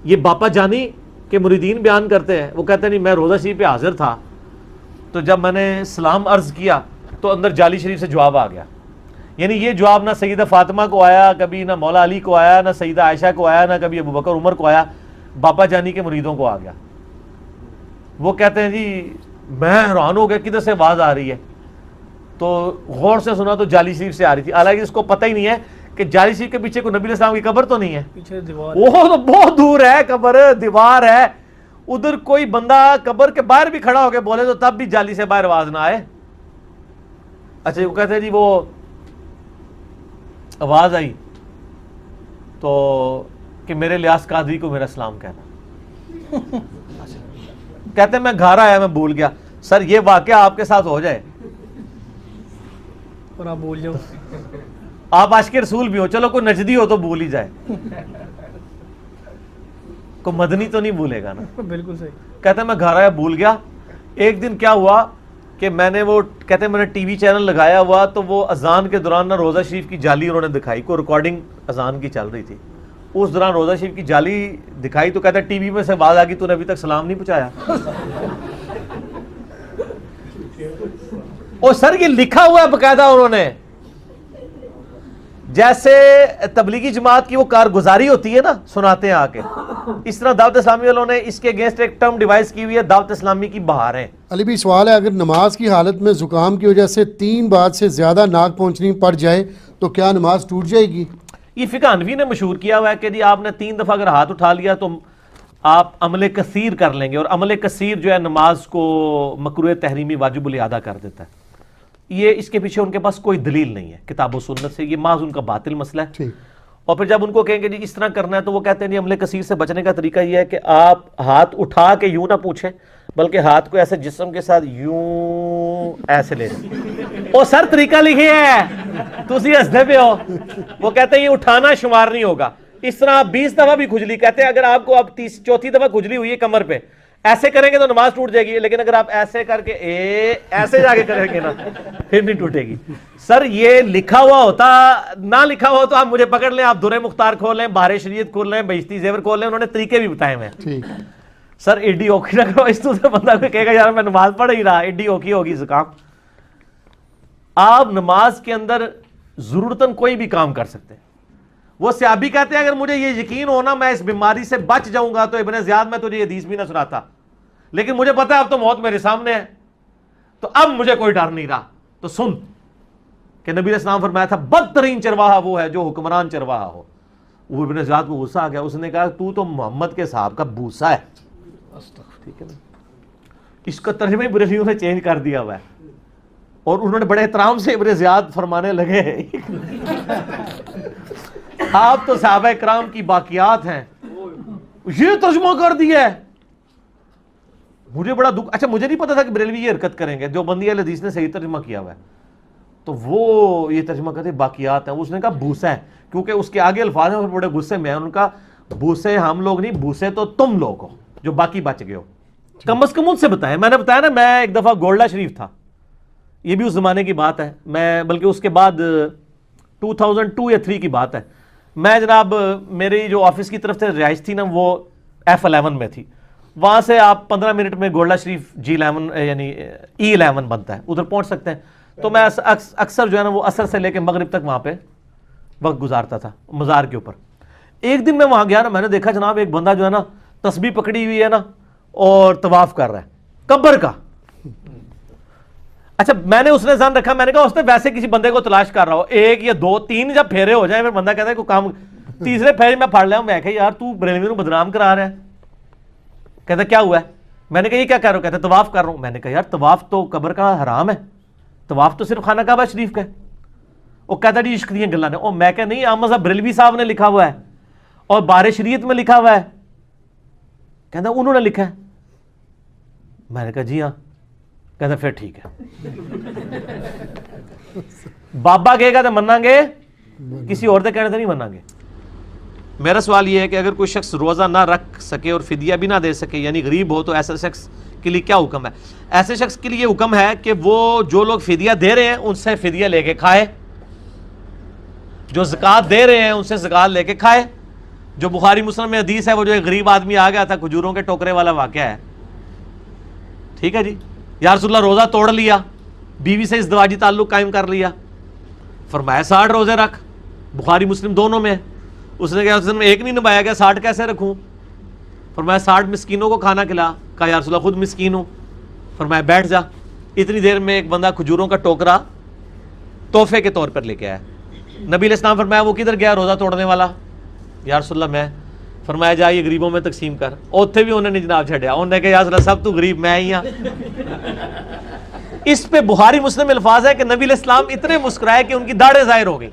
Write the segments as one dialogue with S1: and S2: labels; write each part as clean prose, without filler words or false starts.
S1: یہ باپا جانی کے مریدین بیان کرتے ہیں، وہ کہتے ہیں نہیں میں روزہ شریف پہ حاضر تھا، تو جب میں نے سلام عرض کیا تو اندر جعلی شریف سے جواب آ گیا. یعنی یہ جواب نہ سیدہ فاطمہ کو آیا کبھی، نہ مولا علی کو آیا، نہ سیدہ عائشہ کو آیا، نہ کبھی ابو بکر عمر کو آیا، باپا جانی کے مریدوں کو آ گیا. وہ کہتے ہیں جی میں حیران ہو گیا کدھر سے آواز آ رہی ہے، تو غور سے سنا تو جعلی شریف سے آ رہی تھی. حالانکہ اس کو پتہ ہی نہیں ہے کہ جعلی شریف کے پیچھے کوئی نبی علیہ السلام کی قبر تو نہیں ہے،
S2: پیچھے دیوار،
S1: وہ تو بہت دور ہے، قبر دیوار ہے ادھر. کوئی بندہ قبر کے باہر بھی کھڑا ہو کے بولے تو تب بھی جعلی سے باہر آواز نہ آئے. اچھا وہ کہتے ہیں جی وہ آواز آئی تو کہ میرے لیاس قادری کو میرا سلام کہنا. کہتے ہیں میں گھر آیا میں بھول گیا. سر یہ واقعہ آپ کے ساتھ ہو جائے
S2: اور آپ بول جاؤ،
S1: آپ عاشق رسول بھی ہو، چلو کوئی نجدی ہو تو بھول ہی جائے، کوئی مدنی تو نہیں بھولے گا نا.
S2: بالکل صحیح.
S1: کہتے ہیں میں گھر آیا بھول گیا. ایک دن کیا ہوا کہ میں نے وہ کہتے ہیں میں نے ٹی وی چینل لگایا ہوا تو وہ اذان کے دوران نا روزہ شریف کی جعلی انہوں نے دکھائی، کوئی ریکارڈنگ اذان کی چل رہی تھی، اس دوران روزہ شریف کی جعلی دکھائی تو کہتا ہے ٹی وی میں سے آواز آ گئی تو نے ابھی تک سلام نہیں پہنچایا. اور سر یہ لکھا ہوا ہے باقاعدہ انہوں نے، جیسے تبلیغی جماعت کی وہ کارگزاری ہوتی ہے نا سناتے ہیں آ کے، اس طرح دعوت اسلامی والوں نے اس کے اگینسٹ ایک ٹرم ڈیوائس کی ہوئی ہے، دعوت اسلامی کی بہاریں.
S3: علی بھی سوال ہے، اگر نماز کی حالت میں زکام کی وجہ سے 3 بار سے زیادہ ناک پہنچنی پڑ جائے تو کیا نماز ٹوٹ جائے گی؟
S1: یہ فقہ حنفی نے مشہور کیا ہوا ہے کہ جی آپ نے 3 دفعہ اگر ہاتھ اٹھا لیا تو آپ عمل کثیر کر لیں گے، اور عمل کثیر جو ہے نماز کو مکروہ تحریمی واجب الادا کر دیتا ہے. یہ اس کے پیچھے ان کے پاس کوئی دلیل نہیں ہے کتاب و سنت سے، یہ محض ان کا باطل مسئلہ ہے. اور پھر جب ان کو کہیں گے جی اس طرح کرنا ہے تو وہ کہتے ہیں جی عمل کثیر سے بچنے کا طریقہ یہ ہے کہ آپ ہاتھ اٹھا کے یوں نہ پوچھیں بلکہ ہاتھ کو ایسے جسم کے ساتھ یوں ایسے لے لیں. اور سر طریقہ لکھے ہے تو اسی ہنستے پہ ہو. وہ کہتے ہیں یہ اٹھانا شمار نہیں ہوگا. اس طرح 20 دفعہ بھی کھجلی، کہتے ہیں اگر آپ کو اب 34 دفعہ کھجلی ہوئی ہے کمر پہ، ایسے کریں گے تو نماز ٹوٹ جائے گی، لیکن اگر آپ ایسے کر کے ایسے جا کے کریں گے نا پھر نہیں ٹوٹے گی. سر یہ لکھا ہوا ہوتا، نہ لکھا ہوا تو آپ مجھے پکڑ لیں، آپ درِ مختار کھول لیں، بہار شریعت کھول لیں، بہشتی زیور کھول لیں، انہوں نے طریقے بھی بتائے ہوئے ہیں. سر ایڈی اوکھی نہ کرو، اس سے بندہ کوئی کہے گا یار میں نماز پڑھ ہی رہا، ایڈی اوکھی ہوگی زکام. آپ نماز کے اندر ضرورتاً کوئی بھی کام کر سکتے ہیں. وہ صحابی کہتے ہیں اگر مجھے یہ یقین ہونا میں اس بیماری سے بچ جاؤں گا تو ابن زیاد میں تجھے یہ حدیث بھی نہ سناتا، لیکن مجھے پتا ہے اب تو موت میرے سامنے ہے تو اب مجھے کوئی ڈر نہیں رہا. تو سن کہ نبی علیہ السلام فرمایا تھا بدترین چرواہا وہ ہے جو حکمران چرواہا ہو. وہ ابن زیاد کو غصہ آ گیا، اس نے کہا تو محمد کے صاحب کا بوسا ہے. ٹھیک ہے نا، اس کا ترجمہ بریلویوں نے چینج کر دیا ہوا ہے، اور انہوں نے بڑے احترام سے ابن زیاد فرمانے لگے آپ تو صحابہ کرام کی باقیات ہیں، یہ ترجمہ کر دیا ہے. مجھے بڑا دکھ. اچھا مجھے نہیں پتا تھا کہ بریلوی یہ حرکت کریں گے. جو بندی اہل حدیث نے صحیح ترجمہ کیا ہوا ہے تو وہ یہ ترجمہ کرتے باقیات ہیں. اس نے کہا بوسا ہے کیونکہ اس کے آگے الفاظ ہیں اور بڑے غصے میں ہیں. ان کا بوسے ہم لوگ نہیں، بوسے تو تم لوگ ہو جو باقی بچ گئے ہو. کم از کم ان سے بتائیں. میں نے بتایا نا میں ایک دفعہ گولڈا شریف تھا، یہ بھی اس زمانے کی بات ہے، میں بلکہ اس کے بعد 2002 یا 3 کی بات ہے. میں جناب میری جو آفس کی طرف سے رہائش تھی نا وہ F11 میں تھی. وہاں سے آپ 15 منٹ میں گولڈا شریف G11 یعنی E11 بنتا ہے، ادھر پہنچ سکتے ہیں. تو میں اکثر جو ہے نا وہ عصر سے لے کے مغرب تک وہاں پہ وقت گزارتا تھا مزار کے اوپر. ایک دن میں وہاں گیا نا، میں نے دیکھا جناب ایک بندہ جو ہے نا تسبیح پکڑی ہوئی ہے نا اور طواف کر رہا ہے قبر کا. اچھا میں نے اس نے ذہن رکھا، میں نے کہا اس نے ویسے کسی بندے کو تلاش کر رہا ہو، 1 یا 2 3 جب پھیرے ہو جائیں پھر بندہ کہتا ہے کوئی کام. تیسرے پھیرے میں پڑھ لیا. میں کہا یار تو بریلوی کو بدنام کرا رہا ہے. کہتا کیا ہوا ہے؟ میں نے کہا یہ کیا کر رہا ہو؟ کہتا طواف کر رہا ہوں. میں نے کہا یار طواف تو قبر کا حرام ہے، طواف تو صرف خانہ کعبہ شریف کا ہے. وہ کہتا جی عشق دیاں گلاں نے. اور میں کہا نہیں احمد صاحب بریلوی صاحب نے لکھا ہوا ہے اور بہار شریعت میں لکھا ہوا ہے. کہتا انہوں نے لکھا ہے. میں نے کہا جی ہاں. کہتا پھر ٹھیک ہے. بابا کہے گا تو مننا گے، کسی اور سے کہنے سے نہیں مننا گے. میرا سوال یہ ہے کہ اگر کوئی شخص روزہ نہ رکھ سکے اور فدیہ بھی نہ دے سکے یعنی غریب ہو تو ایسے شخص کے لیے کیا حکم ہے؟ ایسے شخص کے لیے حکم ہے کہ وہ جو لوگ فدیہ دے رہے ہیں ان سے فدیہ لے کے کھائے، جو زکوٰۃ دے رہے ہیں ان سے زکوٰۃ لے کے کھائے، جو بخاری مسلم میں حدیث ہے، وہ جو ایک غریب آدمی آ گیا تھا کھجوروں کے ٹوکرے والا واقعہ ہے، ٹھیک ہے جی، یا رسول اللہ روزہ توڑ لیا، بیوی سے ازدواجی تعلق قائم کر لیا، فرمایا 60 روزے رکھ، بخاری مسلم دونوں میں. اس نے کہا اس میں ایک نہیں نبھایا گیا، 60 کیسے رکھوں؟ فرمایا 60 مسکینوں کو کھانا کھلا. کہا یا رسول اللہ خود مسکین ہوں. فرمایا بیٹھ جا. اتنی دیر میں ایک بندہ کھجوروں کا ٹوکرا تحفے کے طور پر لے کے آیا. نبی علیہ السلام فرمایا وہ کدھر گیا روزہ توڑنے والا؟ یا رسول اللہ میں. فرمایا جا یہ غریبوں میں تقسیم کر. اوتھے بھی انہوں نے جناب چھڑیا، انہوں نے کہا یا رسول اللہ سب تو غریب میں ہی ہاں. اس پہ بخاری مسلم الفاظ ہے کہ نبی علیہ السلام اتنے مسکرائے کہ ان کی داڑھیں ظاہر ہو گئی.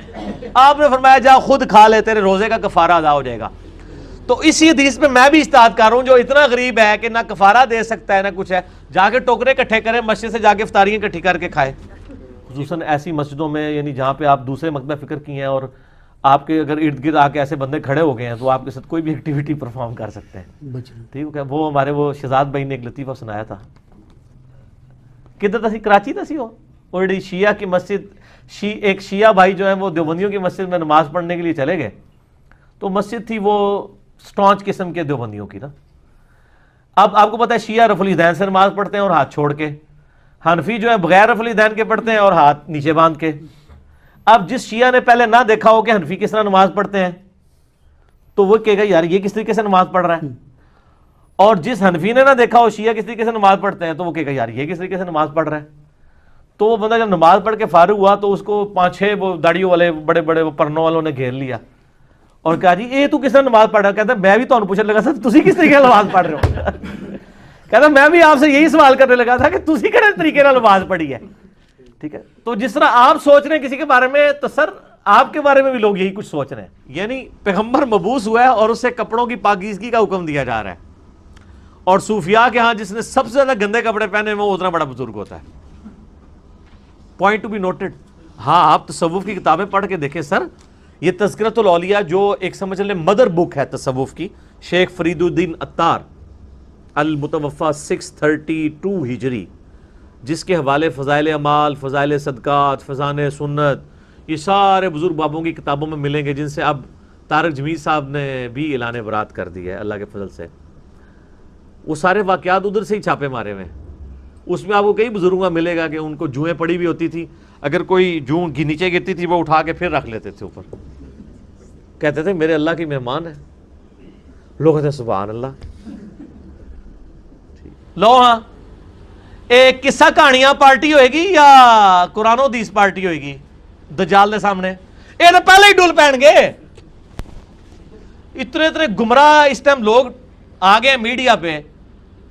S1: آپ نے فرمایا جا خود کھا لے، تیرے روزے کا کفارہ ادا ہو جائے گا. تو اسی حدیث میں میں بھی اجتہاد کر رہا ہوں، جو اتنا غریب ہے کہ نہ کفارہ دے سکتا ہے نہ کچھ ہے، جا کے ٹوکرے اکٹھے کرے، مسجد سے جا کے افطاریاں اکٹھی کر کے کھائے. خصوصاً ایسی مسجدوں میں، یعنی جہاں پہ آپ دوسرے مکتبہ فکر کی ہیں اور آپ کے اگر ارد گرد آ کے ایسے بندے کھڑے ہو گئے ہیں تو آپ کے ساتھ کوئی بھی ایکٹیویٹی پرفارم کر سکتے ہیں. ٹھیک ہے. وہ ہمارے وہ شہزاد بھائی نے ایک لطیفہ سنایا تھا. کدھر تھی؟ کراچی تھی وہ اور شیعہ کی مسجد، ایک شیعہ بھائی جو ہیں وہ دیوبندیوں کی مسجد میں نماز پڑھنے کے لیے چلے گئے. تو مسجد تھی وہ سٹانچ قسم کے دیوبندیوں کی نا. اب آپ کو پتہ ہے شیعہ رفع الیدین سے نماز پڑھتے ہیں اور ہاتھ چھوڑ کے، حنفی جو ہے بغیر رفع الیدین کے پڑھتے ہیں اور ہاتھ نیچے باندھ کے. اب جس شیعہ نے پہلے نہ دیکھا ہو کہ حنفی کس طرح نماز پڑھتے ہیں تو وہ کہے گا یار یہ کس طریقے سے نماز پڑھ رہا ہے، اور جس حنفی نے نہ دیکھا ہو شیعہ کس طریقے سے نماز پڑھتے ہیں تو وہ کہے گا یار یہ کس طریقے سے نماز پڑھ رہا ہے. تو وہ بندہ جب نماز پڑھ کے فارغ ہوا تو اس کو 5-6 وہ داڑیوں والے بڑے بڑے پرنوں والوں نے گھیر لیا اور کہا جی یہ تو کس طرح نماز پڑھ رہا ہے؟ کہتا میں بھی تمہیں پوچھنے لگا سر تسی کس طریقے سے نماز پڑھ رہے ہو؟ کہتا میں بھی آپ سے یہی سوال کرنے لگا تھا کہ تسی کس طریقے سے نماز پڑھی ہے. ٹھیک ہے. تو جس طرح آپ سوچ رہے ہیں کسی کے بارے میں تو سر آپ کے بارے میں بھی لوگ یہی کچھ سوچ رہے ہیں. یعنی پیغمبر مبعوث ہوا ہے اور اسے کپڑوں کی پاکیزگی کا حکم دیا جا رہا ہے، اور صوفیاء کے ہاں جس نے سب سے زیادہ گندے کپڑے پہنے وہ اتنا بڑا بزرگ ہوتا ہے. Point to be noted. ہاں آپ تصوف کی کتابیں پڑھ کے دیکھیں سر، یہ تذکرۃ الاولیاء جو ایک سمجھ لیں مدر بک ہے تصوف کی، شیخ فرید الدین عطار المتوفی 632 ہجری، جس کے حوالے فضائل اعمال، فضائل صدقات، فضائل سنت، یہ سارے بزرگ بابوں کی کتابوں میں ملیں گے، جن سے اب طارق جمیل صاحب نے بھی اعلان برات کر دی ہے اللہ کے فضل سے. وہ سارے واقعات ادھر سے ہی چھاپے مارے ہوئے ہیں. اس میں آپ کو کئی بزرگوں کا ملے گا کہ ان کو جوئیں پڑی بھی ہوتی تھی، اگر کوئی جو نیچے گرتی تھی وہ اٹھا کے پھر رکھ لیتے تھے اوپر، کہتے تھے میرے اللہ کی مہمان ہے. لوگ کہتے ہیں سبحان اللہ. لو ہاں ایک قصہ کہانیاں پارٹی ہوئے گی یا قرآن و حدیث پارٹی ہوئے گی دجال دے سامنے؟ یہ تو پہلے ہی ڈول پہن گے. اتنے اتنے گمراہ اس ٹائم لوگ آ گئے میڈیا پہ،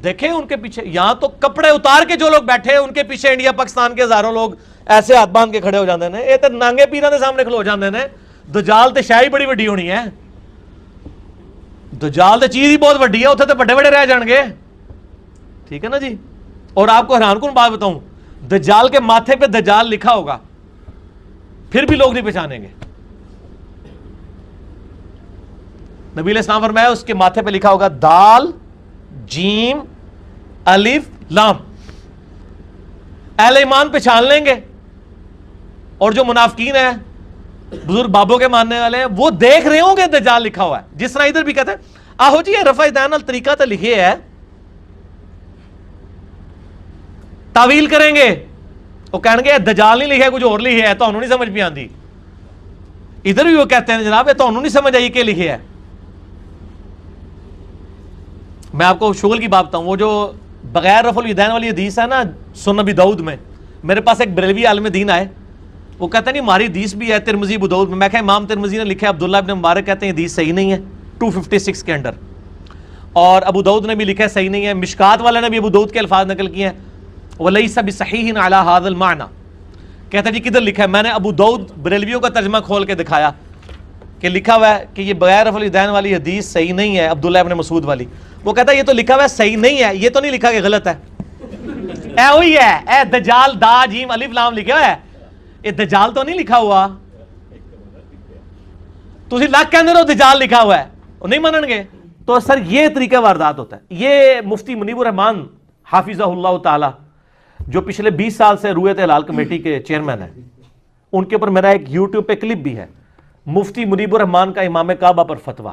S1: دیکھیں ان کے پیچھے یہاں تو کپڑے اتار کے جو لوگ بیٹھے ہیں ان کے پیچھے انڈیا پاکستان کے ہزاروں لوگ ایسے ہاتھ باندھ کے کھڑے ہو جاندے ہیں. یہ تو نانگے پیراں دے سامنے کھلو جاندے ہیں. دجال تے شاہی بڑی وڈی ہونی ہے، دجال تے چیز ہی بہت وڈی ہے، اتنے تو بڑے بڑے رہ جان گے. ٹھیک ہے نا جی. اور آپ کو حیران کن بات بتاؤں، دجال کے ماتھے پہ دجال لکھا ہوگا پھر بھی لوگ نہیں پہچانیں گے. نبی علیہ السلام فرمایا اس کے ماتھے پہ لکھا ہوگا دال جیم الف لام. اہل ایمان پہچان لیں گے، اور جو منافقین ہیں بزرگ بابوں کے ماننے والے ہیں وہ دیکھ رہے ہوں گے دجال لکھا ہوا ہے. جس طرح ادھر بھی کہتے ہیں آہو جی یہ رفع دین الطریقہ تو لکھے ہے، تعویل کریں گے وہ کہیں گے دجال نہیں لکھے کچھ اور لکھے ہے، تو انہوں نہیں سمجھ بھی آندی. ادھر بھی وہ کہتے ہیں جناب یہ تو انہوں نہیں سمجھ آئی کہ لکھے ہے. میں آپ کو شغل کی بات بتاؤں، وہ جو بغیر رفع الیدین والی حدیث ہے نا سنن ابی داؤد میں، میرے پاس ایک بریلوی عالم دین آئے، وہ کہتے ہیں نہیں ہماری حدیث بھی ہے ترمذی ابو داؤد میں. میں کہا امام ترمذی نے لکھا ہے عبداللہ ابن مبارک کہتے ہیں حدیث صحیح نہیں ہے 256 کے انڈر، اور ابو داؤد نے بھی لکھا ہے صحیح نہیں ہے. مشکات والے نے بھی ابو داؤد کے الفاظ نقل کیے ہیں وَلَيْسَ بِصَحِيحٍ عَلَى هَذَا الْمَعْنَى. کہتا جی کدھر لکھا ہے؟ میں نے ابو داؤد بریلویوں کا ترجمہ کھول کے دکھایا کہ لکھا ہوا ہے کہ یہ بغیر رفع الیدین والی حدیث صحیح نہیں ہے عبداللہ ابن مسعود والی. وہ کہتا ہے یہ تو لکھا ہوا ہے صحیح نہیں ہے، یہ تو نہیں لکھا کہ غلط ہے. اے وہی ہے اے دجال دا جیم الف لام لکھا ہوا ہے، یہ دجال تو نہیں لکھا ہوا. تسی لاکھ کہندے ہو دجال لکھا ہوا ہے، وہ نہیں منن گے. تو سر یہ طریقہ واردات ہوتا ہے. یہ مفتی منیب الرحمان حافظہ اللہ تعالی جو پچھلے 20 سال سے رویت ہلال کمیٹی کے چیئرمین ہیں، ان کے اوپر میرا ایک یوٹیوب پہ کلپ بھی ہے، مفتی منیب الرحمان کا امام کعبہ پر فتویٰ.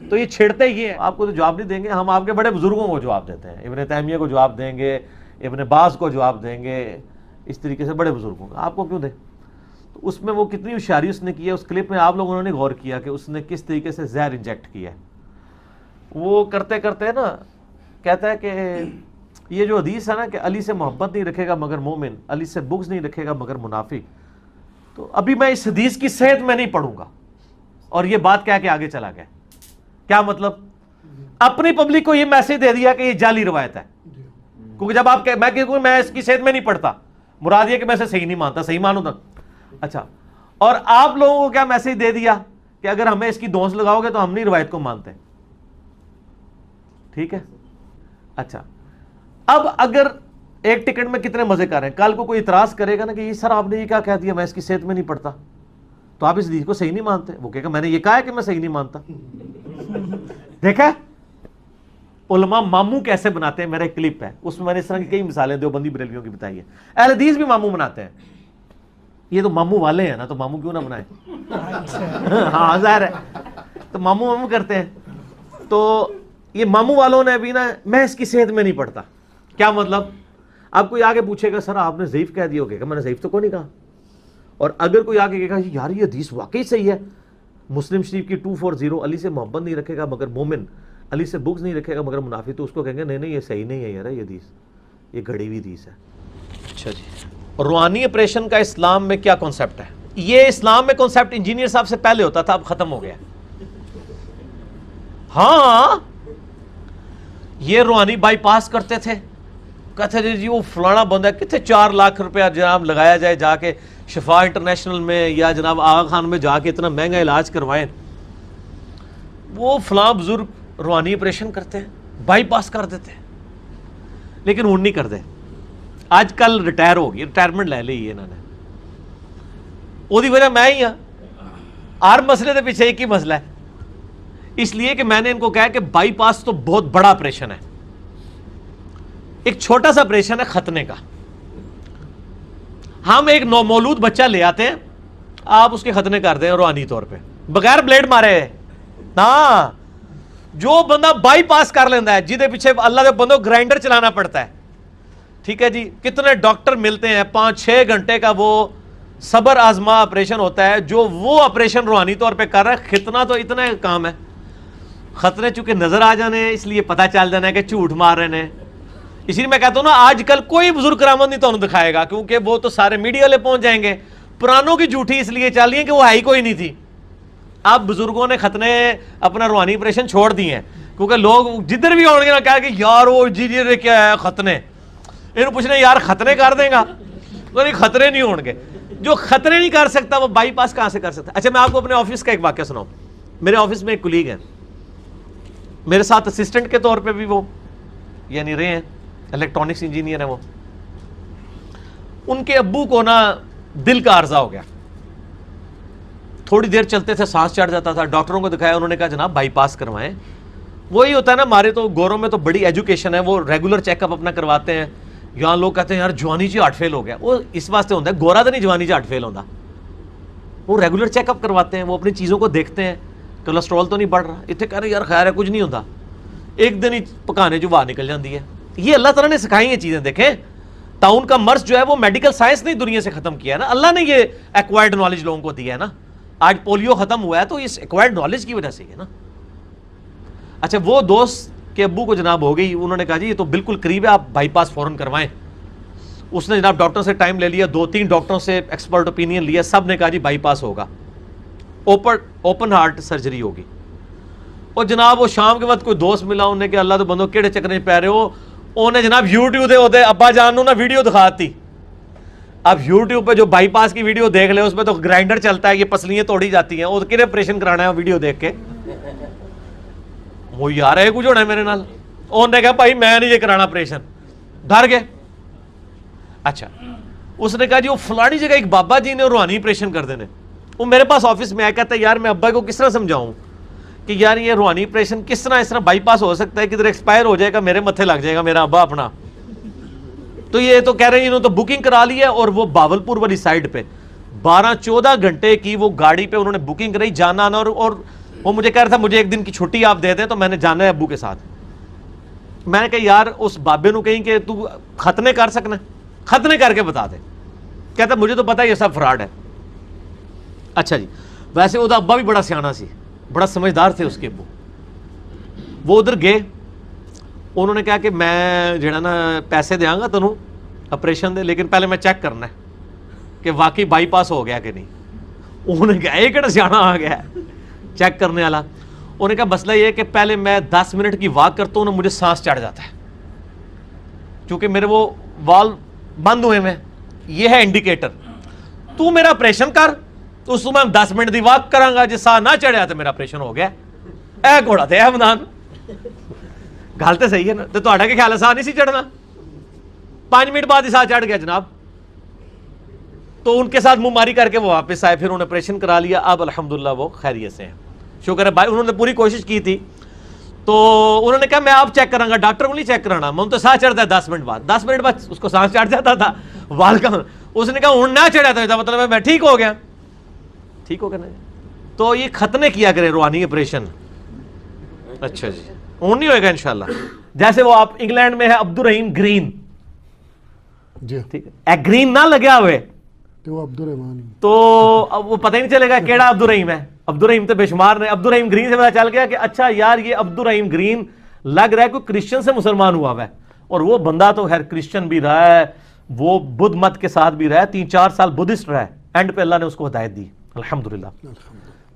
S1: تو یہ چھیڑتے یہ ہیں. آپ کو تو جواب نہیں دیں گے, ہم آپ کے بڑے بزرگوں کو جواب دیتے ہیں, ابن تیمیہ کو جواب دیں گے, ابن باز کو جواب دیں گے, اس طریقے سے بڑے بزرگوں کا. آپ کو کیوں دیں؟ تو اس میں وہ کتنی ہوشیاری اس نے کی ہے, اس کلپ میں آپ لوگوں نے غور کیا کہ اس نے کس طریقے سے زہر انجیکٹ کیا ہے. وہ کرتے کرتے نا کہتا ہے کہ یہ جو حدیث ہے نا کہ علی سے محبت نہیں رکھے گا مگر مومن, علی سے بغض نہیں رکھے گا مگر منافق, تو ابھی میں اس حدیث کی صحت میں نہیں پڑھوں گا. اور یہ بات کہہ کے آگے چلا گیا. کیا مطلب؟ اپنی پبلک کو یہ میسج دے دیا کہ یہ جعلی روایت ہے, کیونکہ جب آپ میں اس کی صحت میں نہیں پڑھتا, مراد یہ کہ میں اسے صحیح نہیں مانتا, صحیح مانوں تھا. اچھا, اور آپ لوگوں کو کیا میسج دے دیا کہ اگر ہمیں اس کی دونس لگاؤ گے تو ہم نہیں روایت کو مانتے. ٹھیک ہے. اچھا, اب اگر ایک ٹکٹ میں کتنے مزے کر رہے ہیں, کل کو کوئی اعتراض کرے گا نا کہ یہ سر آپ نے یہ کیا کہہ دیا, میں اس کی صحت میں نہیں پڑھتا, تو آپ اس حدیث کو صحیح نہیں مانتے. وہ کہے گا میں نے یہ کہا ہے کہ میں صحیح نہیں مانتا. دیکھا علماء ماموں کیسے بناتے ہیں, میرا ایک کلپ ہے اس میں نے اس طرح کی کئی مثالیں دیوبندی بریلویوں کی بتائی ہیں. اہل حدیث بھی ماموں بناتے ہیں. یہ تو ماموں والے ہیں نا, تو ماموں کیوں نہ بنائیں؟ ہاں ظاہر ہے, تو ماموں کرتے ہیں. تو یہ ماموں والوں نے بھی نا میں اس کی صحت میں نہیں پڑھتا. کیا مطلب؟ اب کوئی آگے پوچھے گا سر آپ نے ضعیف کہہ دیا, ہوگا کہ میں نے ضعیف تو کوئی نہیں کہا. اور اگر کوئی آگے کہے گا یار یہ حدیث واقعی صحیح ہے, مسلم شریف کی 240 علی سے محبت نہیں رکھے گا مگر مومن, علی سے بغض نہیں رکھے گا مگر منافق, تو اس کو کہیں گے نہیں یہ صحیح نہیں ہے یار, یہ حدیث یہ گھڑی ہوئی حدیث ہے. اچھا جی, روحانی آپریشن کا اسلام میں کیا کانسیپٹ ہے؟ یہ اسلام میں کانسیپٹ انجینئر صاحب سے پہلے ہوتا تھا, اب ختم ہو گیا. ہاں یہ روحانی بائی پاس کرتے تھے, کہتے تھے جی وہ فلانا بندہ کتنے 4 لاکھ روپیہ جناب لگایا جائے جا کے شفا انٹرنیشنل میں یا جناب آغا خان میں جا کے اتنا مہنگا علاج کروائیں. وہ فلاں بزرگ روحانی آپریشن کرتے ہیں, بائی پاس کر دیتے ہیں, لیکن وہ نہیں کرتے. آج کل ریٹائر ہو گئی, ریٹائرمنٹ لے لی انہوں نے, وہی وجہ میں ہی ہاں. ہر مسئلے کے پیچھے ایک ہی مسئلہ ہے, اس لیے کہ میں نے ان کو کہا کہ بائی پاس تو بہت بڑا آپریشن ہے. ایک چھوٹا سا آپریشن ہے ختنے کا. ہم ایک نومولود بچہ لے آتے ہیں, آپ اس کے ختنے کر دیں روحانی طور پہ بغیر بلیڈ مارے. ہاں جو بندہ بائی پاس کر لینا ہے, جہدے پیچھے اللہ کے بندوں گرائنڈر چلانا پڑتا ہے, ٹھیک ہے جی, کتنے ڈاکٹر ملتے ہیں, 5-6 گھنٹے کا وہ صبر آزما آپریشن ہوتا ہے, جو وہ آپریشن روحانی طور پہ کر رہا ہے. ختنہ تو اتنا کام ہے, ختنے چونکہ نظر آ جانے اس لیے پتہ چل جانا ہے کہ جھوٹ مار رہے ہیں. اسی لیے میں کہتا ہوں نا آج کل کوئی بزرگ کرامت نہیں تو دکھائے گا, کیونکہ وہ تو سارے میڈیا والے پہنچ جائیں گے. پرانوں کی جھوٹی اس لیے چل رہی ہے کہ وہ ہے ہی کوئی نہیں تھی. اب بزرگوں نے ختنے اپنا روحانی آپریشن چھوڑ دیے ہیں, کیونکہ لوگ جدھر بھی آؤ گے نا کہا کہ یار وہ جی کیا ہے ختنے, انہوں پوچھنے یار ختنے کر دیں گا, خطرے نہیں ہون گے. جو خطرے نہیں کر سکتا وہ بائی پاس کہاں سے کر سکتا. اچھا میں آپ کو اپنے آفس کا ایک واقعہ سناؤں. میرے آفس میں ایک کلیگ ہے, میرے ساتھ اسسٹنٹ کے طور پہ بھی وہ یعنی رہے ہیں, الیکٹرانکس انجینئر ہیں وہ. ان کے ابو کو نا دل کا عارضہ ہو گیا, تھوڑی دیر چلتے تھے سانس چڑھ جاتا تھا. ڈاکٹروں کو دکھایا, انہوں نے کہا جناب بائی پاس کروائیں. وہی ہوتا ہے نا ہمارے تو گوروں میں تو بڑی ایجوکیشن ہے, وہ ریگولر چیک اپ اپنا کرواتے ہیں. یہاں لوگ کہتے ہیں یار جوانی چ ہارٹ فیل ہو گیا, وہ اس واسطے ہوتا ہے گورا تو نہیں جوانی چ ہارٹ فیل ہوتا, وہ ریگولر چیک اپ کرواتے ہیں, وہ اپنی چیزوں کو دیکھتے ہیں کولیسٹرول تو نہیں بڑھ رہا. اتنے کہہ رہے یار خیر ہے کچھ نہیں ہوتا, ایک دن ہی پکانے جو باہر نکل جاتی ہے. یہ اللہ تعالیٰ نے سکھائی ہیں چیزیں. دیکھیں ٹاؤن کا مرض جو ہے وہ میڈیکل سائنس نے دنیا سے ختم کیا ہے نا, اللہ نے یہ ایکوائرڈ نالج لوگوں کو دیا ہے نا. آج پولیو ختم ہوا ہے تو اس ایکوائرڈ نالج کی وجہ سے ہے نا. اچھا وہ دوست کے ابو کو جناب ہو گئی, انہوں نے کہا جی یہ تو بالکل قریب ہے, آپ بائی پاس فوراً کروائیں. اس نے جناب ڈاکٹر سے ٹائم لے لیا, 2-3 ڈاکٹروں سے ایکسپرٹ اوپینین لیا, سب نے کہا جی بائی پاس ہوگا, اوپن ہارٹ سرجری ہوگی. اور جناب وہ شام کے وقت کوئی دوست ملا, انہیں کہ اللہ تو بندوں کیڑے چکرے پی رہے ہو, انہیں جناب یوٹیوب دے ہوتے ابا جان نا ویڈیو دکھاتی. اب یوٹیوب پہ جو بائی پاس کی ویڈیو دیکھ لے اس پہ تو گرائنڈر چلتا ہے, یہ پسلیاں توڑی جاتی ہیں, وہ کہنے آپریشن کرانا ہے ویڈیو دیکھ کے. وہ یار ہے کچھ ہونا ہے میرے نال, انہوں نے کہا بھائی میں نہیں یہ کرانا آپریشن, ڈر گئے. اچھا اس نے کہا جی وہ فلانی جگہ ایک بابا جی نے روحانی آپریشن کر دینے. وہ میرے پاس آفس میں آیا, کہتا ہے یار میں ابا کو کس طرح سمجھاؤں کہ یار یہ روحانی آپریشن کس طرح بائی پاس ہو سکتا ہے, کدھر ایکسپائر ہو جائے گا, میرے متھے لگ جائے گا میرا ابا اپنا. تو یہ تو کہہ رہے ہیں انہوں تو بکنگ کرا لی ہے, اور وہ باولپور والی سائڈ پہ 12-14 گھنٹے کی وہ گاڑی پہ انہوں نے بکنگ کرائی, جانا آنا, اور وہ مجھے کہہ رہا تھا مجھے ایک دن کی چھٹی آپ دے دیں تو میں نے جانا ہے ابو کے ساتھ. میں نے کہا یار اس بابے نو کہیں کہ تو ختنے کر سکنا, ختنے کر کے بتا دے. کہتا مجھے تو پتا یہ سب فراڈ ہے. اچھا جی, ویسے وہ ابا بھی بڑا سیانا سی, بڑا سمجھدار تھے اس کے ابو. وہ ادھر گئے, انہوں نے کہا کہ میں جڑا نا پیسے دیاں گا تنوں آپریشن دے, لیکن پہلے میں چیک کرنا ہے کہ واقعی بائی پاس ہو گیا کہ نہیں. انہوں نے کہا یہ کہڑا سیانا آ گیا ہے چیک کرنے والا. انہوں نے کہا مسئلہ یہ ہے کہ پہلے میں 10 منٹ کی واک کرتا ہوں نا مجھے سانس چڑھ جاتا ہے, چونکہ میرے وہ وال بند ہوئے میں, یہ ہے انڈیکیٹر. تو میرا آپریشن کر, اس کو میں 10 منٹ دی واک کراں گا, جی سا نہ چڑھیا تو میرا آپریشن ہو گیا. اے گھوڑا تے حمدان, گل تو صحیح ہے نا. تو تہاڈا کہ خیال ہے سا نہیں سی چڑھنا؟ 5 منٹ بعد ہی سا چڑھ گیا جناب. تو ان کے ساتھ منہ ماری کر کے وہ واپس آئے, پھر انہوں نے آپریشن کرا لیا. اب الحمدللہ وہ خیریت سے ہیں, شکر ہے بھائی. انہوں نے پوری کوشش کی تھی, تو انہوں نے کہا میں آپ چیک کراں گا, ڈاکٹر کو نہیں چیک کرانا. میں تو سانس چڑھتا ہے 10 منٹ بعد. 10 منٹ بعد اس کو سانس چڑھ جاتا تھا, وال کا. اس نے کہا ہوں نہ چڑھا تھا, مطلب ہے میں ٹھیک ہو گیا. ٹھیک ہو گیا نا. تو یہ ختنے کیا کرے روحانی آپریشن. اچھا جی, ہوں نہیں ہوئے گا انشاءاللہ. جیسے وہ آپ انگلینڈ میں ہے عبد الرحیم گرین,
S3: جی
S1: ٹھیک ہے, گرین نہ لگیا ہوئے
S3: تو عبد الرحمان,
S1: تو اب وہ پتہ ہی نہیں چلے گا کیڑا عبد الرحیم ہے. عبد الرحیم تو بے شمار نے. عبد الرحیم گرین سے پتا چل گیا کہ اچھا یار یہ عبد الرحیم گرین لگ رہا ہے کوئی کرسچن سے مسلمان ہوا ہے. اور وہ بندہ تو خیر کرسچن بھی رہا ہے, وہ بدھ مت کے ساتھ بھی رہا ہے, 3-4 سال بدھسٹ رہا ہے. اینڈ پہ اللہ نے اس کو ہدایت دی الحمدللہ.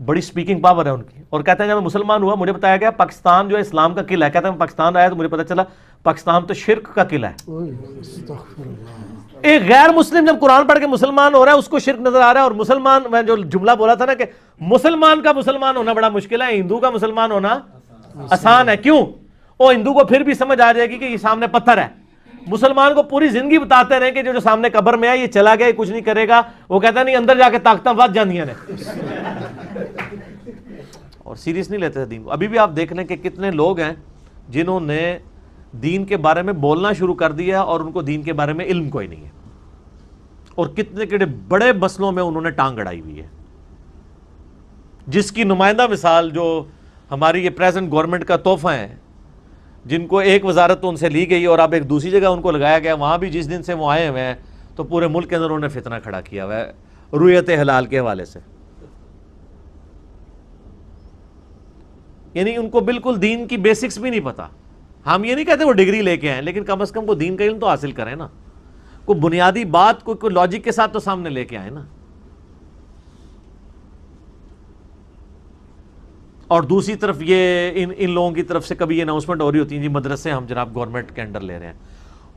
S1: بڑی سپیکنگ پاور ہے ان کی. اور کہتے ہیں جب میں مسلمان ہوا مجھے بتایا گیا پاکستان جو ہے اسلام کا قلعہ ہے. کہتے ہیں میں پاکستان آیا تو مجھے پتا چلا پاکستان تو شرک کا قلعہ ہے. ایک غیر مسلم جب قرآن پڑھ کے مسلمان ہو رہا ہے اس کو شرک نظر آ رہا ہے. اور مسلمان, میں جو جملہ بولا تھا نا کہ مسلمان کا مسلمان ہونا بڑا مشکل ہے, ہندو کا مسلمان ہونا آسان ہے. کیوں؟ وہ ہندو کو پھر بھی سمجھ آ جائے گی کہ یہ سامنے پتھر ہے. مسلمان کو پوری زندگی بتاتے رہے کہ جو سامنے قبر میں ہے یہ چلا گیا, یہ کچھ نہیں کرے گا. وہ کہتا نہیں اندر جا کے طاقتیں ود جاندیاں نے. اور سیریس نہیں لیتے تھے دین کو. ابھی بھی آپ دیکھ لیں کہ کتنے لوگ ہیں جنہوں نے دین کے بارے میں بولنا شروع کر دیا اور ان کو دین کے بارے میں علم کوئی نہیں ہے, اور کتنے کتنے بڑے مسئلوں میں انہوں نے ٹانگ اڑائی ہوئی ہے. جس کی نمائندہ مثال جو ہماری یہ پریزنٹ گورنمنٹ کا تحفہ ہے, جن کو ایک وزارت تو ان سے لی گئی اور اب ایک دوسری جگہ ان کو لگایا گیا. وہاں بھی جس دن سے وہ آئے ہوئے ہیں تو پورے ملک کے اندر انہوں نے فتنہ کھڑا کیا ہوا ہے رویت حلال کے حوالے سے. یعنی ان کو بالکل دین کی بیسکس بھی نہیں پتا. ہم یہ نہیں کہتے وہ ڈگری لے کے آئیں, لیکن کم از کم وہ دین کا علم تو حاصل کریں نا. کوئی بنیادی بات کوئی لاجک کے ساتھ تو سامنے لے کے آئیں نا. اور دوسری طرف یہ ان لوگوں کی طرف سے کبھی یہ اناؤنسمنٹ ہو رہی ہوتی ہے جی مدرسے ہم جناب گورنمنٹ کے انڈر لے رہے ہیں.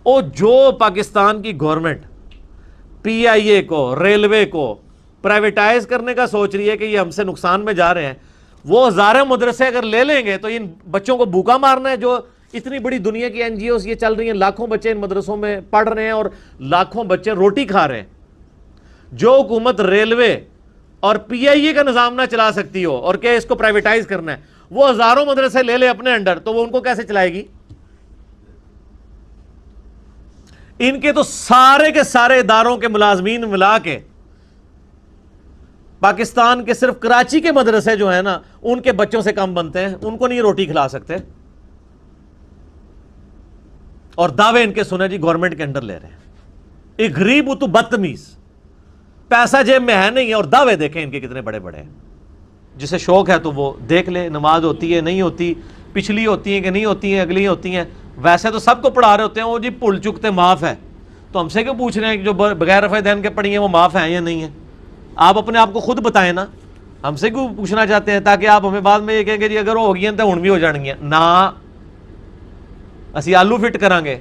S1: اور جو پاکستان کی گورنمنٹ پی آئی اے کو, ریلوے کو پرائیویٹائز کرنے کا سوچ رہی ہے کہ یہ ہم سے نقصان میں جا رہے ہیں, وہ ہزاروں مدرسے اگر لے لیں گے تو ان بچوں کو بھوکا مارنا ہے. جو اتنی بڑی دنیا کی این جی اوز یہ چل رہی ہیں, لاکھوں بچے ان مدرسوں میں پڑھ رہے ہیں اور لاکھوں بچے روٹی کھا رہے ہیں. جو حکومت ریلوے اور پی آئی اے کا نظام نہ چلا سکتی ہو اور کہ اس کو پرائیویٹائز کرنا ہے, وہ ہزاروں مدرسے لے لے اپنے انڈر, تو وہ ان کو کیسے چلائے گی؟ ان کے تو سارے کے سارے اداروں کے ملازمین ملا کے پاکستان کے صرف کراچی کے مدرسے جو ہیں نا ان کے بچوں سے کم بنتے ہیں, ان کو نہیں روٹی کھلا سکتے. اور دعوے ان کے سنے جی گورنمنٹ کے انڈر لے رہے ہیں. ایک غریب تو بدتمیز, پیسہ جیب میں ہے نہیں, اور دعوے دیکھیں ان کے کتنے بڑے بڑے ہیں. جسے شوق ہے تو وہ دیکھ لے, نماز ہوتی ہے نہیں ہوتی, پچھلی ہوتی ہیں کہ نہیں ہوتی ہیں, اگلی ہوتی ہیں. ویسے تو سب کو پڑھا رہے ہوتے ہیں, وہ جی بھول چکتے معاف ہے, تو ہم سے کیوں پوچھ رہے ہیں کہ جو بغیر رفع دین کے پڑھی ہیں وہ معاف ہیں یا نہیں ہیں؟ آپ اپنے آپ کو خود بتائیں نا, ہم سے کیوں پوچھنا چاہتے ہیں تاکہ آپ ہمیں بعد میں یہ کہیں گے جی اگر وہ ہو گئی ہیں تو ہن بھی ہو جان گیا نا, اسی آلو فٹ کریں گے.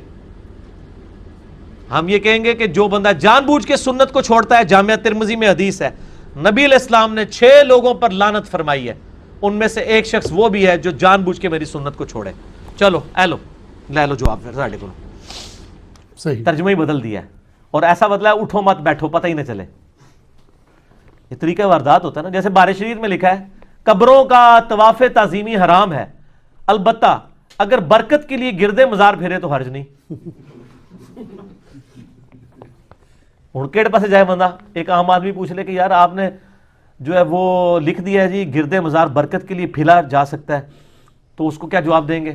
S1: ہم یہ کہیں گے کہ جو بندہ جان بوجھ کے سنت کو چھوڑتا ہے, جامعہ ترمذی میں حدیث ہے نبی علیہ السلام نے 6 لوگوں پر لعنت فرمائی ہے, ان میں سے ایک شخص وہ بھی ہے جو جان بوجھ کے میری سنت کو چھوڑے. چلو اے لو لے لو جواب پھر ساڈے کو.
S3: صحیح
S1: ترجمہ ہی بدل دیا ہے, اور ایسا بدلا ہے اٹھو مت بیٹھو پتہ ہی نہ چلے. یہ طریقہ واردات ہوتا ہے نا. جیسے بارش شریف میں لکھا ہے قبروں کا طواف تعظیمی حرام ہے, البتہ اگر برکت کے لیے گردے مزار پھیرے تو حرج نہیں. ہوں کہڑے پاسے جائے بندہ؟ ایک عام آدمی پوچھ لے کہ یار آپ نے جو ہے وہ لکھ دیا ہے جی گرد مزار برکت کے لیے پھیلا جا سکتا ہے، تو اس کو کیا جواب دیں گے؟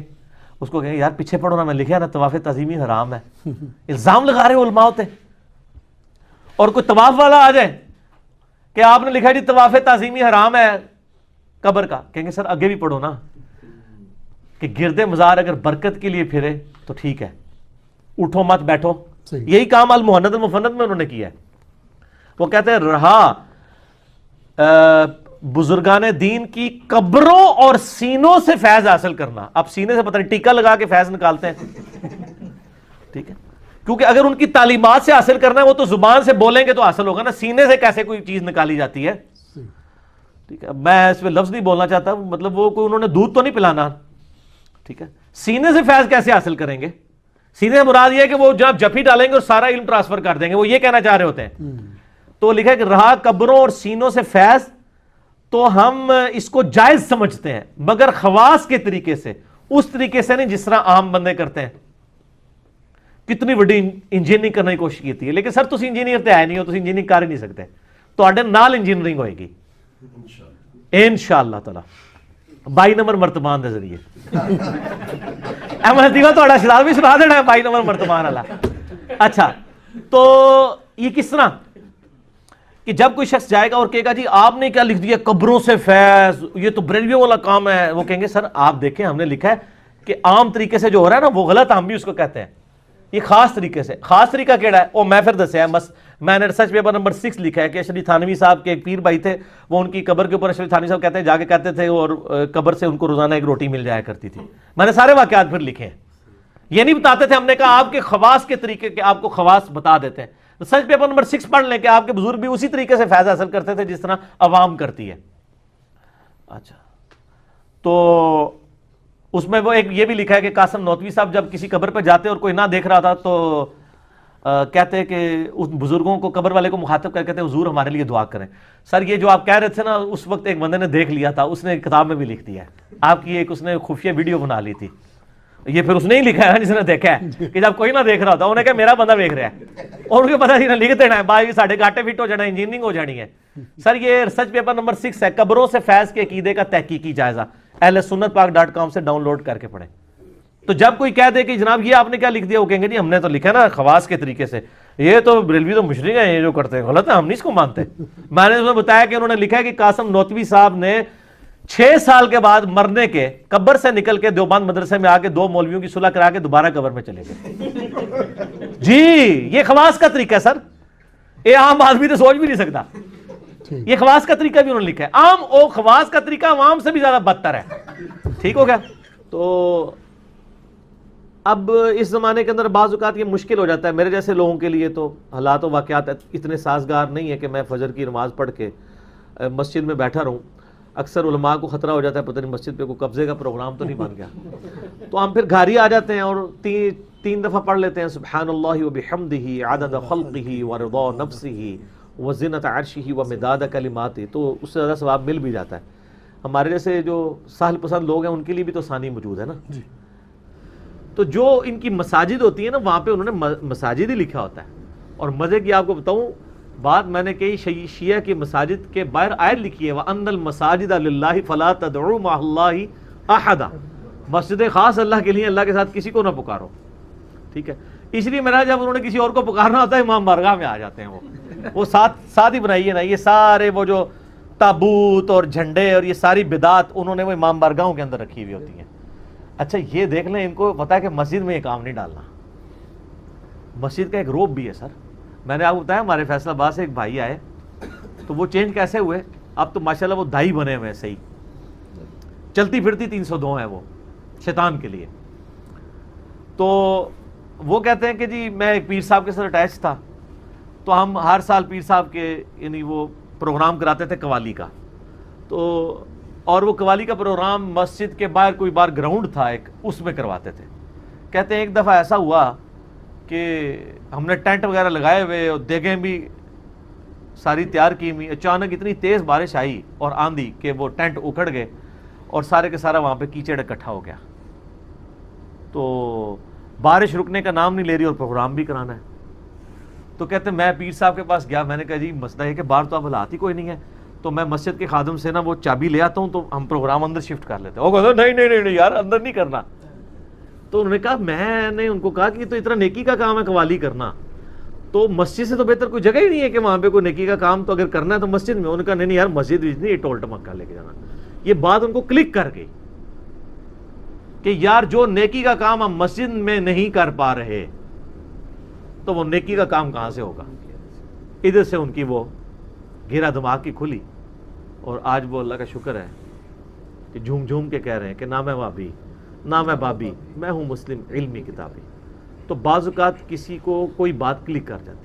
S1: اس کو کہیں گے یار پیچھے پڑھو نا، میں لکھا نا طواف تعظیمی حرام ہے. الزام لگا رہے علماء ہوتے. اور کوئی طواف والا آ جائے کہ آپ نے لکھا جی طواف تعظیمی حرام ہے قبر کا، کہیں گے سر آگے بھی پڑھو نا کہ گرد مزار اگر برکت کے لیے پھرے تو ٹھیک ہے، اٹھو مت بیٹھو. یہی کام المہند المفند میں انہوں نے کیا ہے. وہ کہتے ہیں رہا بزرگان دین کی قبروں اور سینوں سے فیض حاصل کرنا. اب سینے سے پتہ نہیں ٹیکا لگا کے فیض نکالتے ہیں، ٹھیک ہے، کیونکہ اگر ان کی تعلیمات سے حاصل کرنا ہے وہ تو زبان سے بولیں گے تو حاصل ہوگا نا، سینے سے کیسے کوئی چیز نکالی جاتی ہے؟ ٹھیک ہے، میں اس پہ لفظ نہیں بولنا چاہتا، مطلب وہ کوئی انہوں نے دودھ تو نہیں پلانا، ٹھیک ہے. سینے سے فیض کیسے حاصل کریں گے؟ سینے سے مراد یہ ہے کہ وہ جب جفی ڈالیں گے اور سارا علم ٹرانسفر کر دیں گے، وہ یہ کہنا چاہ رہے ہوتے ہیں. تو لکھا ہے کہ رہا قبروں اور سینوں سے فیض، تو ہم اس کو جائز سمجھتے ہیں مگر خواص کے طریقے سے، اس طریقے سے نہیں جس طرح عام بندے کرتے ہیں. کتنی بڑی انجینئرنگ کرنے کی کوشش کی ہے، لیکن سر تسی انجینئر تے آئے نہیں ہو، تسی انجینئرنگ کر ہی نہیں سکتے. تواڈے نال انجینئرنگ ہوئے گی انشاءاللہ تعالی 22 نمبر مرتبان دے ذریعے. احمد دیوا تواڈا شرار بھی سنا دینا ہے 22 نمبر مرتبان والا. اچھا تو یہ کس طرح کہ جب کوئی شخص جائے گا اور کہے گا جی آپ نے کیا لکھ دیا قبروں سے فیض، یہ تو بریلویوں والا کام ہے، وہ کہیں گے سر آپ دیکھیں ہم نے لکھا ہے کہ عام طریقے سے جو ہو رہا ہے نا وہ غلط، ہم بھی اس کو کہتے ہیں. یہ خاص طریقے سے. خاص طریقہ کیڑا ہے وہ میں پھر دسیا ہے. میں نے ریسرچ پیپر نمبر 6 لکھا ہے کہ اشرف تھانوی صاحب کے ایک پیر بھائی تھے، وہ ان کی قبر کے اوپر اشرف تھانوی صاحب کہتے ہیں جا کے کہتے تھے اور قبر سے ان کو روزانہ ایک روٹی مل جایا کرتی تھی. میں نے سارے واقعات پھر لکھے ہیں. یہ نہیں بتاتے تھے، ہم نے کہا آپ کے خواص کے طریقے کے آپ کو خواص بتا دیتے ہیں. ریسرچ پیپر نمبر 6 پڑھ لیں کہ آپ کے بزرگ بھی اسی طریقے سے فیض حاصل کرتے تھے جس طرح عوام کرتی ہے. اچھا تو اس میں وہ ایک یہ بھی لکھا ہے کہ قاسم نوتوی صاحب جب کسی قبر پہ جاتے اور کوئی نہ دیکھ رہا تھا تو کہتے ہیں کہ اس بزرگوں کو قبر والے کو مخاطب کر کہتے ہیں حضور ہمارے لیے دعا کریں. سر یہ جو آپ کہہ رہے تھے نا اس وقت ایک بندے نے دیکھ لیا تھا، اس نے کتاب میں بھی لکھ دیا ہے. آپ کی ایک اس نے خفیہ ویڈیو بنا لی تھی، یہ پھر اس نے ہی لکھا ہے جس نے دیکھا ہے کہ جب کوئی نہ دیکھ رہا ہوتا انہوں نے کہا میرا بندہ دیکھ رہا ہے اور ان کو پتا نہیں لکھ دینا ہے بھائی ساڑھے گاٹے فٹ ہو جانا ہے، انجینئرنگ ہو جانی ہے. سر یہ ریسرچ پیپر نمبر 6 ہے، قبروں سے فیض کے عقیدے کا تحقیقی جائزہ، اہل سنت پاک.com سے ڈاؤن لوڈ کر کے پڑھیں. تو جب کوئی کہہ دے کہ جناب یہ آپ نے کیا لکھ دیا، وہ کہیں گے جی ہم نے تو لکھا نا خواص کے طریقے سے، یہ تو بریلوی تو مشرک ہیں، یہ جو کرتے ہیں غلط ہے، ہم نہیں اس کو مانتے. میں نے بتایا کہ انہوں نے لکھا ہے کہ قاسم نوتوی صاحب نے 6 سال کے بعد مرنے کے قبر سے نکل کے دیوبند مدرسے میں آ کے 2 مولویوں کی صلح کرا کے دوبارہ قبر میں چلے گئے. جی یہ خواص کا طریقہ ہے سر، یہ عام آدمی تو سوچ بھی نہیں سکتا. یہ خواص کا طریقہ بھی انہوں نے لکھا ہے. عام او خواص کا طریقہ عوام سے بھی زیادہ بدتر ہے. ٹھیک ہو گیا. تو اب اس زمانے کے اندر بعض اوقات یہ مشکل ہو جاتا ہے میرے جیسے لوگوں کے لیے، تو حالات و واقعات اتنے سازگار نہیں ہے کہ میں فجر کی نماز پڑھ کے مسجد میں بیٹھا رہوں. اکثر علماء کو خطرہ ہو جاتا ہے پتہ نہیں مسجد پہ کوئی قبضے کا پروگرام تو نہیں بن گیا، تو ہم پھر گھر ہی آ جاتے ہیں اور 3 دفعہ پڑھ لیتے ہیں سبحان اللہ وبحمدہ عدد خلقہ ورضا نفسہ وزنۃ عرشہ ومداد کلماتہ، تو اس سے زیادہ ثواب مل بھی جاتا ہے. ہمارے جیسے جو سہل پسند لوگ ہیں ان کے لیے بھی تو ثانی موجود ہے نا. تو جو ان کی مساجد ہوتی ہیں نا وہاں پہ انہوں نے مساجد ہی لکھا ہوتا ہے. اور مزے کی آپ کو بتاؤں بات، میں نے کہی شیعہ کی مساجد کے باہر آیت لکھی ہے وَأَنَّ الْمَسَاجِدَ لِلَّهِ فَلَا تَدْعُوا مَعَ اللَّهِ أَحَدًا، مسجدیں خاص اللہ کے لیے، اللہ کے ساتھ کسی کو نہ پکارو. ٹھیک ہے، اس لیے میرا جب انہوں نے کسی اور کو پکارنا ہوتا ہے امام بارگاہ میں آ جاتے ہیں. وہ ساتھ ہی بنائی ہے نا یہ سارے وہ جو تابوت اور جھنڈے اور یہ ساری بدعات انہوں نے وہ امام بارگاہوں کے اندر رکھی ہوئی ہوتی ہیں. اچھا یہ دیکھ لیں، ان کو پتا ہے کہ مسجد میں یہ کام نہیں ڈالنا. مسجد کا ایک روب بھی ہے سر. میں نے آپ کو بتایا ہمارے فیصل آباد سے ایک بھائی آئے تو وہ چینج کیسے ہوئے، اب تو ماشاءاللہ وہ دائی بنے ہوئے صحیح، چلتی پھرتی 302 ہے وہ شیطان کے لیے. تو وہ کہتے ہیں کہ جی میں ایک پیر صاحب کے ساتھ اٹیچ تھا، تو ہم ہر سال پیر صاحب کے یعنی وہ پروگرام کراتے تھے قوالی کا. تو اور وہ قوالی کا پروگرام مسجد کے باہر کوئی بار گراؤنڈ تھا ایک، اس میں کرواتے تھے. کہتے ہیں ایک دفعہ ایسا ہوا کہ ہم نے ٹینٹ وغیرہ لگائے ہوئے اور دیگیں بھی ساری تیار کی ہوئی، اچانک اتنی تیز بارش آئی اور آندھی کہ وہ ٹینٹ اکھڑ گئے اور سارے کے سارا وہاں پہ کیچڑ اکٹھا ہو گیا. تو بارش رکنے کا نام نہیں لے رہی اور پروگرام بھی کرانا ہے. تو کہتے ہیں میں پیر صاحب کے پاس گیا، میں نے کہا جی مسئلہ ہے کہ باہر تو اب حالات ہی کوئی نہیں ہے. تو میں مسجد کے خادم سے نا وہ چابی لے آتا ہوں تو ہم پروگرام اندر شفٹ کر لیتے ہیں. وہ کہتے ہیں نہیں یار اندر نہیں کرنا. تو انہوں نے کہا, میں نے ان کو کہا کہ یہ تو اتنا نیکی کا کام ہے قوالی کرنا, تو مسجد سے تو بہتر کوئی جگہ ہی نہیں ہے کہ وہاں پہ کوئی نیکی کا کام تو اگر کرنا ہے تو مسجد میں. انہوں نے کہا نہیں یار مسجد نہیں, یہ ٹول ٹمکا لے کے جانا. یہ بات ان کو کلک کر گئی کہ یار جو نیکی کا کام ہم مسجد میں نہیں کر پا رہے تو وہ نیکی کا کام کہاں سے ہوگا. ادھر سے ان کی وہ گھیرا دماغ کی کھلی, اور آج وہ اللہ کا شکر ہے کہ جھوم جھوم کے کہہ رہے ہیں کہ نہ میں وابی نہ میں بابی, میں ہوں مسلم علمی کتابی. تو بعض اوقات کسی کو کوئی بات کلک کر جاتی